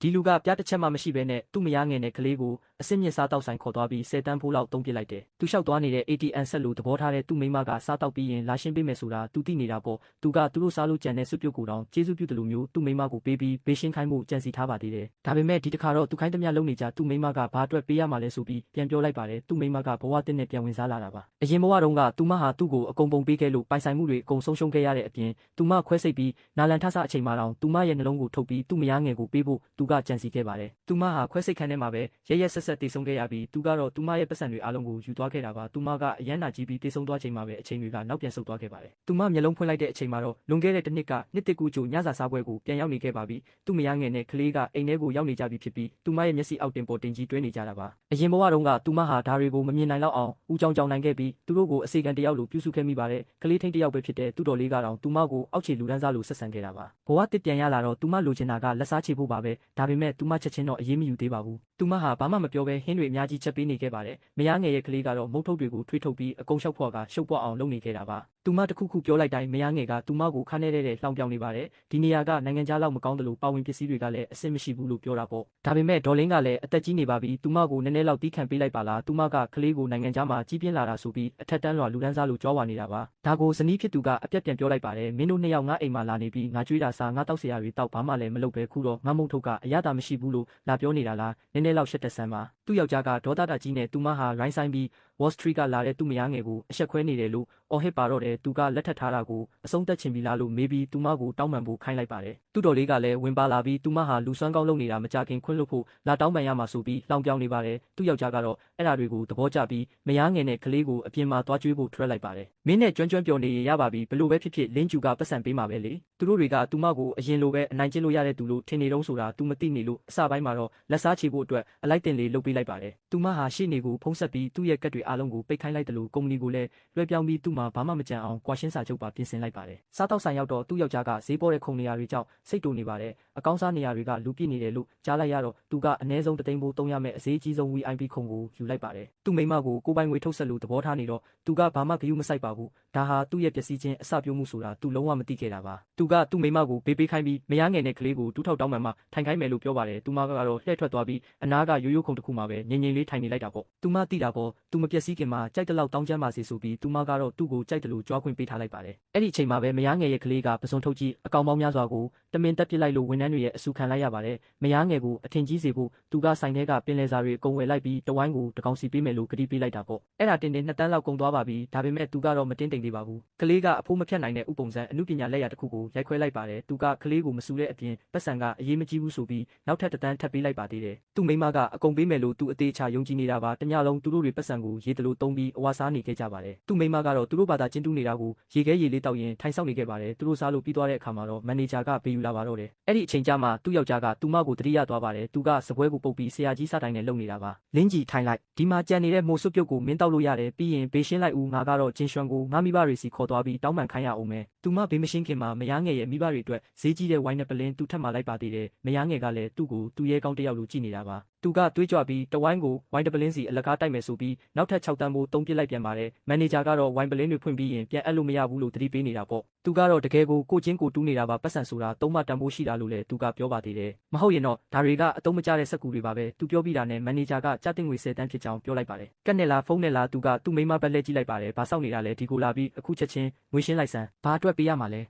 ဒီလူကပြတစ်ချက်မှမရှိဘဲနဲ့သူ့မယားငယ်နဲ့ကလေးကိုအစစ်မြစ်စားတောက်ဆိုင်ခေါ်သွားပြီး10 တန်းဖိုးလောက်သုံးပစ်လိုက်တယ်။သူလျှောက်သွားနေတဲ့ ATM ဆက်လို့သဘောထားတဲ့သူ့မိမကစားတောက်ပြီးရင်လာရှင်းပေးမယ်ဆိုတာသူသိနေတာပေါ့။သူကသူတို့စားလို့ကြံတဲ့စွပ်ပြုတ်ကိုတောင်ကျေးဇူးပြုတယ်လို့မျိုးသူ့မိမကိုပေးပြီးဘေးရှင်းခိုင်းမှုကြံစီထားပါသေးတယ်။ဒါပေမဲ့ဒီတစ်ခါတော့သူခိုင်းသမျှလုပ်နေကြသူ့မိမကဘာအတွက်ပေးရမှာလဲဆိုပြီးပြန်ပြောလိုက်ပါတယ်။သူ့မိမကဘဝတစ်နဲ့ပြန်ဝင်စားလာတာပါ။အရင်ဘဝတုန်းကသူမဟာသူ့ကိုအကုန်ပုံပေးခဲ့လို့ပိုင်ဆိုင်မှုတွေအကုန်ဆုံးရှုံးခဲ့ရတဲ့အပြင်သူမခွဲစိတ်ပြီးနာလန်ထဆအချိန်မှတောင်သူမရဲ့နှလုံးကိုထုတ်ပြီးသူ့မယားငယ်ကိုပေးဖို့သူကကြံစီခဲ့ပါတယ်။သူမဟာခွဲစိတ်ခန်းထဲမှာပဲရဲရဲဆက်ဆက်တေဆုံးခဲ့ရပြီးသူကတော့သူမရဲ့ပတ်စံတွေအားလုံးကိုယူသွားခဲ့တာပါ။သူမကအယမ်းနာကြီးပြီးတေဆုံးသွားချိန်မှာပဲအချိန်တွေကနောက်ပြန်ဆုတ်သွားခဲ့ပါတယ်။သူမမျက်လုံးဖွင့်လိုက်တဲ့အချိန်မှာတော့လွန်ခဲ့တဲ့တစ်နှစ်ကနှစ်တစ်ကူချိုညစာစားပွဲကိုပြန်ရောက်နေခဲ့ပါပြီ။သူ့မယားငယ်နဲ့ကလေးကအိမ်ထဲကိုရောက်နေကြပြီဖြစ်ပြီးသူမရဲ့မျက်စိအောက်တင်ပေါ်တင်ကြီးတွဲနေကြတာပါ။အရင်ဘဝတုန်းကသူမဟာဓာတွေကိုမမြင်နိုင်တော့အောင်ဦးကြောင်ကြောင်နိုင်ခဲ့ပြီးသူတို့ကိုအစီကံတယောက်လိုပြုစုခဲ့မိပါတယ်။ကလေးထိန်တယောက်ပဲဖြစ်တဲ့သူ့တော်လေးကတော့သူမကိုအောက်ခြေလူဒန်းစားလိုဆက်ဆံခဲ့တာပါ။ဘဝတစ်ပြန်ရလာတော့သူမလိုချင်တာကလက်စားချေဖို့ပါပဲ။ဒါပေမဲ့သူမချက်ချင်းတော့အေးမယူသေးပါဘူး။သူမဟာဘာမှမပြောဘဲဟင်းတွေအများကြီးချက်ပေးနေခဲ့ပါတယ်။မယားငယ်ရဲ့ကလေးကတော့မုတ်ထုတ်တွေကိုထွေးထုတ်ပြီးအကုန်လျှောက်ဖွာကရှုပ်ပွားအောင်လုပ်နေခဲ့တာပါ။သူမတခုခုပြောလိုက်တိုင်းမယားငယ်ကသူမကိုခါနေတဲ့လှောင်ပြောင်နေပါတယ်။ဒီနေရာကနိုင်ငံခြားလောက်မကောင်းတယ်လို့ပါဝင်ပစ္စည်းတွေကလည်းအဆင်မရှိဘူးလို့ပြောတာပေါ့။ဒါပေမဲ့ဒေါ်လင်းကလည်းအသက်ကြီးနေပါပြီ။သူမကိုနည်းနည်းလောက်တီးခံပေးလိုက်ပါလား။သူမကကလေးကိုနိုင်ငံခြားမှာကြီးပြင်းလာတာဆိုပြီးအထက်တန်းလွှာလူဒန်းစားလိုကြွားဝါနေတာပါ။ဒါကိုဇနီးဖြစ်သူကအပြတ်ပြန်ပြောလိုက်ပါတယ်။မင်းတို့နှစ်ယောက်ငါအိမ်မှာလာနေပြီးငါကြွေးတာစားငါတောက်เสียရတွေတောက်ဘာမှလည်းမလုပ်ပဲခုတော့ငါမုတ်ထုတ်ကအရသာမရှိဘူးလို့လာပြောနေတာလား။နည်းနည်းလောက်ရှက်တက်ဆန်းပါ။သူ့ယောက်ျားကဒေါသတာကြီးနဲ့သူမဟာရိုင်းဆိုင်ပြီး Wall Street ကလာတဲ့သူ့မယားငယ်ကိုအဆက်ခွဲနေတယ်လို့အော်ဟစ်ပါတော့တယ်သူကလက်ထပ်ထားတာကိုအဆုံးသက်ချင်ပြီလားလို့မေးပြီးသူမကိုတောင်းပန်ဖို့ခိုင်းလိုက်ပါတယ်သူ့တော်လေးကလည်းဝင်ပါလာပြီးသူမဟာလူစွမ်းကောင်းလုပ်နေတာမကြခင်ခွင့်လွှတ်ဖို့လာတောင်းပန်ရမှာဆိုပြီးလောင်ပြောင်နေပါတယ်သူ့ယောက်ျားကတော့အဲ့ဒါတွေကိုသဘောကျပြီးမယားငယ်နဲ့ကလေးကိုအပြင်မှာသွားကျွေးဖို့ထွက်လိုက်ပါတယ်မင်းနဲ့ကျွမ်းကျွမ်းပြောနေရပါပြီဘလို့ပဲဖြစ်ဖြစ်လင်းကျူကပတ်စံပေးမှာပဲလေသူတို့တွေကသူမကိုအရင်လိုပဲအနိုင်ကျင့်လို့ရတဲ့သူလို့ထင်နေတော့ဆိုတာသူမသိနေလို့အစပိုင်းမှာတော့လက်စားချေဖို့အတွက်အလိုက်တင်လေးလုပ်ပေးလိုက်ပါတယ်သူမဟာရှေ့နေကိုဖုံးဆက်ပြီးသူ့ရဲ့ကက်တွေအားလုံးကိုပိတ်ခိုင်းလိုက်တယ်လို့ကုမ္ပဏီကိုလည်းလွှဲပြောင်းပြီးသူ့မှာဘာမှမကြံအောင်ကွာရှင်းစာချုပ်ပါပြင်ဆင်လိုက်ပါတယ်စားတောက်ဆိုင်ရောက်တော့သူ့ယောက်ျားကဈေးပေါ်တဲ့ခုံနေရာတွေကြောင့်စိတ်တူနေပါတယ်အကောင်းစားနေရာတွေကလူပြည့်နေတယ်လို့ကြားလိုက်ရတော့သူကအနည်းဆုံး3 သိန်းဖိုးသုံးရမယ့်အဈေးကြီးဆုံး VIP ခုံကိုယူလိုက်ပါတယ်သူ့မိမကိုကိုပိုင်ငွေထုတ်ဆက်လို့သဘောထားနေတော့သူကဘာမှဂရုမစိုက်ပါဘူးဒါဟာသူ့ရဲ့ပျက်စီးခြင်းအစပြုံးမှုဆိုတာသူလုံးဝမသိခဲ့တာပါသူကသူ့မိမကိုဘေးပေးခိုင်းပြီးမယားငယ်နဲ့ကလေးကိုတူးထောက်တောင်းပန်မှထိုင်ခိုင်းမယ်လို့ပြောပါတယ်သူမကတော့လှည့်ထွက်သွားပြီးအနားကရိုးရိုးခုံတစ်ခုမှာပဲငြိမ်ငြိမ်လေးထိုင်နေလိုက်တာပေါ့သူမသိတာပေါ့သူမပျက်စီးခင်မှာကြိုက်တဲ့လောက်တောင်းချမ်းပါစေဆိုပြီးသူမကတော့သူ့ကိုကြိုက်တယ်လို့ကြွားခွင့်ပေးထားလိုက်ပါတယ်အဲ့ဒီအချိန်မှာပဲမယားငယ်ရဲ့ကလေးကပစွန်ထုတ်ကြီးအကောင်ပေါင်းများစွာကိုတမင်တက်ပစ်လိုက်လို့ဝန်ထမ်းတွေရဲ့အဆူခံလိုက်ရပါတယ်မယားငယ်ကိုအထင်ကြီးစေဖို့သူကဆိုင်ထဲကပင်လယ်စာတွေအကုန်ဝယ်လိုက်ပြီးတဝိုင်းကိုတကောင်စီပေးမယ်လို့ကတိပေးလိုက်တာပေါ့အဲ့ဒါတင်2 တန်းလောက်ကုန်သွားပါပြီဒါပေမဲ့သူကတော့မတင်းတိမ်သေးပါဘူးကလေးကအဖိုးမဖြတ်နိုင်တဲ့ဥပုံစံအမှုပညာလက်ရာတစ်ခုကိုရိုက်ခွဲလိုက်ပါတယ်သူကကလေးကိုမဆူတဲ့အပြင်ပတ်စံကအရေးမကြီးဘူးဆိုပြီးနောက်ထပ်1 တန်းထပ်ပေးလိုက်ပါသေးတယ်သူ့မိမကအကုန်ပေးမယ်လို့သူအသေးချာယုံကြည်နေတာပါတညလုံးသူတို့တွေပတ်စံကိုရေတလို့တုံးပြီးအဝါစားနေခဲ့ကြပါတယ်သူ့မိမကတော့သူတို့ဘာသာကျင်းတူးနေတာကိုရေခဲရေလေးတောက်ရင်ထိုင်ဆောင်နေခဲ့ပါတယ်သူတို့စားလို့ပြီးသွားတဲ့အခါမှာတော့မန်နေဂျာကဘေးယူလာပါတော့တယ်အဲ့ဒီအချိန်ကျမှသူ့ယောက်ျားကသူမကိုတတိယသွားပါတယ်သူကစပွဲကိုပုတ်ပြီးဆရာကြီးစတိုင်နဲ့လုံနေတာပါလင်းကြီးထိုင်လိုက်ဒီမှာကြံနေတဲ့မိုးစွပ်ပြုတ်ကိုမင်းတောက်လို့ရတယ်ပြီးရင်ဘေးရှင်းလိုက်ဦးငါကတော့ဂျင်းရွှန်ကိုငါမိဘတွေစီခေါ်သွားပြီးတောင်းပန်ခိုင်းရအောင်မယ်သူမဘေးမရှင်းခင်မှာမယားငယ်ရဲ့မိဘတွေအတွက်ဈေးကြီးတဲ့ဝိုင်းနဲ့ပလင်းသူထပ်မှလိုက်ပါသေးတယ်မယားငယ်ကလည်းသူ့ကိုသူ့ရဲကောင်းတယောက်လိုကြည့်နေတာပါသူကတွေးကြွပြီးတဝိုင်းကိုဝိုင်းတပလင်းစီအလကားတိုက်မယ်ဆိုပြီးနောက်ထပ်6 တန်းဖို့သုံးပစ်လိုက်ပြန်ပါတယ်မန်နေဂျာကတော့ဝိုင်းပလင်းတွေဖွင့်ပြီးရင်ပြန်အပ်လို့မရဘူးလို့သတိပေးနေတာပေါ့သူကတော့တကယ်ကိုချင်းကိုတူးနေတာပါပတ်စံဆိုတာ3 မှတန်ဖိုးရှိတာလို့လည်းသူကပြောပါသေးတယ်မဟုတ်ရင်တော့ဒါတွေကအတုံးမကျတဲ့စက်ကူတွေပါပဲသူပြောပြီးတာနဲ့မန်နေဂျာကကြတင်ငွေ10 တန်းဖြစ်ကြောင်းပြောလိုက်ပါတယ်ကက်နဲ့လားဖုန်းနဲ့လားသူကသူ့မိမဘက်လက်ကြည့်လိုက်ပါတယ်ဘာစောက်နေတာလဲဒီကိုလာပြီးအခုချက်ချင်းငွေရှင်းလိုက်စမ်းဘာအတွက်ပေးရမှာလဲ